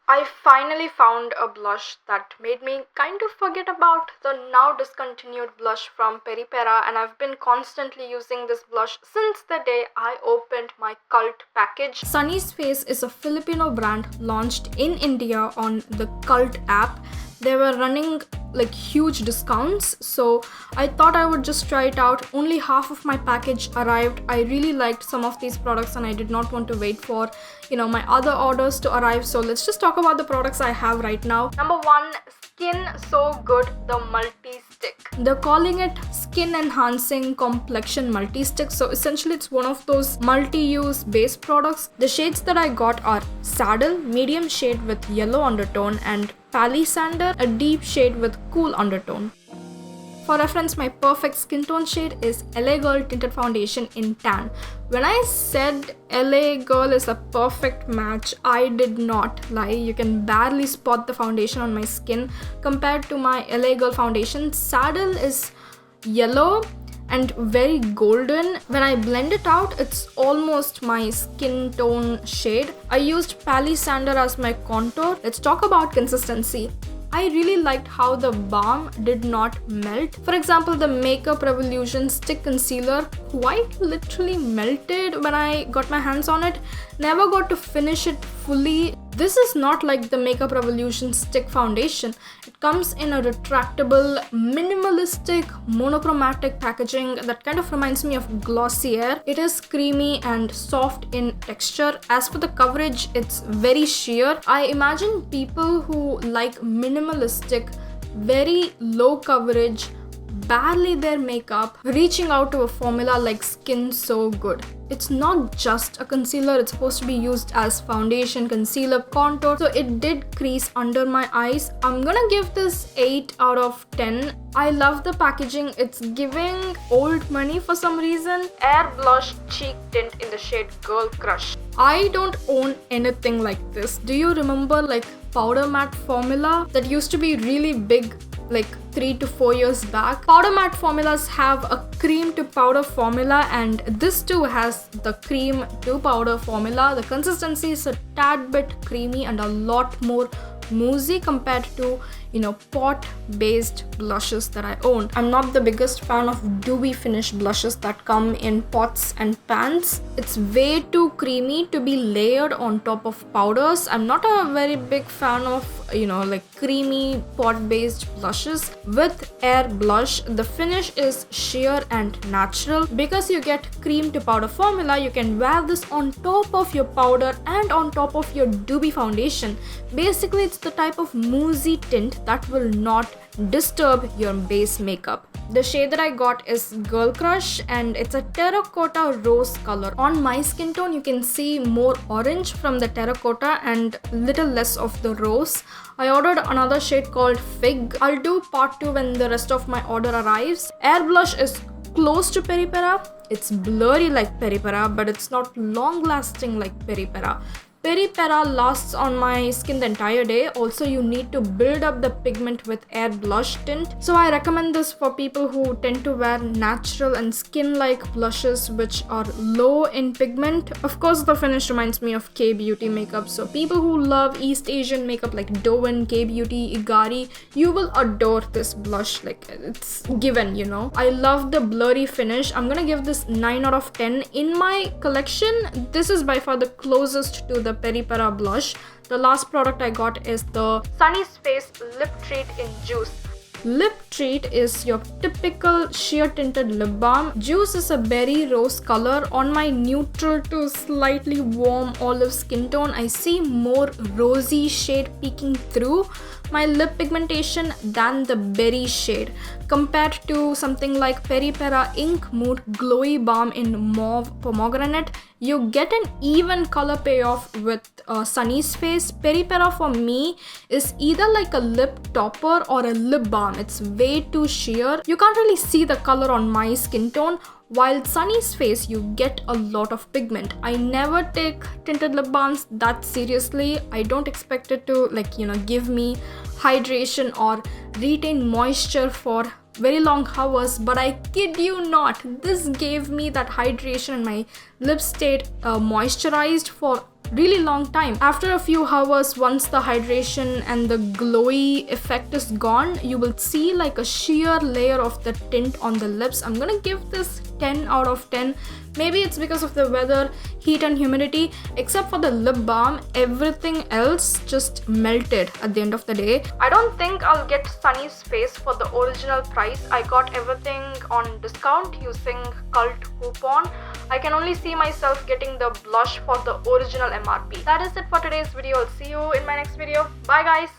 I finally found a blush that made me kind of forget about the now discontinued blush from Peripera, and I've been constantly using this blush since the day I opened my cult package. Sunnies Face is a Filipino brand launched in India on the Cult app. They were running like huge discounts, so I thought I would just try it out. Only half of my package arrived. I really liked some of these products and I did not want to wait for my other orders to arrive, so let's just talk about the products I have right now. Number 1, Skin So Good, the Multi-Stick. They're calling it Skin Enhancing Complexion Multi-Stick, so essentially it's one of those multi-use base products. The shades that I got are Saddle, medium shade with yellow undertone, and Palisander, a deep shade with cool undertone. For reference, my perfect skin tone shade is LA Girl Tinted Foundation in Tan. When I said LA Girl is a perfect match, I did not lie. You can barely spot the foundation on my skin compared to my LA Girl foundation. Saddle is yellow and very golden. When I blend it out, it's almost my skin tone shade. I used Palisander as my contour. Let's talk about consistency. I really liked how the balm did not melt. For example, the Makeup Revolution Stick Concealer quite literally melted when I got my hands on it. Never got to finish it fully. This is not like the Makeup Revolution Stick Foundation. It comes in a retractable, minimalistic, monochromatic packaging that kind of reminds me of 𝘗𝘗𝘥𝘵𝘥. It is creamy and soft in texture. As for the coverage, it's very sheer. I imagine people who like minimalistic, very low coverage, barely their makeup, reaching out to a formula like Skin So Good. It's not just a concealer, it's supposed to be used as foundation, concealer, contour, so it did crease under my eyes. I'm gonna give this 8 out of 10. I love the packaging. It's giving old money for some reason. Airblush cheek tint in the shade Girl Crush. I don't own anything like this. Do you remember like powder matte formula that used to be really big like 3 to 4 years back? Powder matte formulas have a cream to powder formula, and this too has the cream to powder formula. The consistency is a tad bit creamy and a lot more moussey compared to pot based blushes that I own. I'm not the biggest fan of dewy finish blushes that come in pots and pans. It's way too creamy to be layered on top of powders. I'm not a very big fan of like creamy pot based blushes. With Airblush, the finish is sheer and natural. Because you get cream to powder formula, you can wear this on top of your powder and on top of your dewy foundation. Basically, it's the type of moussey tint that will not disturb your base makeup. The shade that I got is Girl Crush, and it's a terracotta rose color. On my skin tone, you can see more orange from the terracotta and little less of the rose. I ordered another shade called Fig. I'll do part 2 when the rest of my order arrives. Airblush is close to Peripera. It's blurry like Peripera, but it's not long lasting like Peripera. Peripera lasts on my skin the entire day. Also, you need to build up the pigment with Airblush tint. So I recommend this for people who tend to wear natural and skin-like blushes which are low in pigment. Of course, the finish reminds me of K-beauty makeup. So people who love East Asian makeup like 𝘗𝘗𝘴, K-beauty, 𝘗𝘰𝘮𝑦, you will adore this blush. Like, it's given, I love the blurry finish. I'm gonna give this 9 out of 10. In my collection, this is by far the closest to the Peripera blush. The last product I got is the Sunnies Face Lip Treat in Juice. Lip Treat is your typical sheer tinted lip balm. Juice is a berry rose color. On my neutral to slightly warm olive skin tone, I see more rosy shade peeking through my lip pigmentation than the berry shade. Compared to something like Peripera Ink Mood Glowy Balm in Mauve Pomegranate, you get an even color payoff with Sunnies Face. Peripera for me is either like a lip topper or a lip balm. It's way too sheer. You can't really see the color on my skin tone. While Sunnies Face, you get a lot of pigment. I never take tinted lip balms that seriously. I don't expect it to give me hydration or retain moisture for very long hours, but I kid you not, this gave me that hydration and my lips stayed moisturized for really long time. After a few hours, once the hydration and the glowy effect is gone, you will see like a sheer layer of the tint on the lips. I'm gonna give this 10 out of 10. Maybe it's because of the weather, heat and humidity. Except for the lip balm, everything else just melted at the end of the day. I don't think I'll get Sunnies face for the original price. I got everything on discount using cult coupon. I can only see myself getting the blush for the original MRP. That is it for today's video. I'll see you in my next video. Bye guys.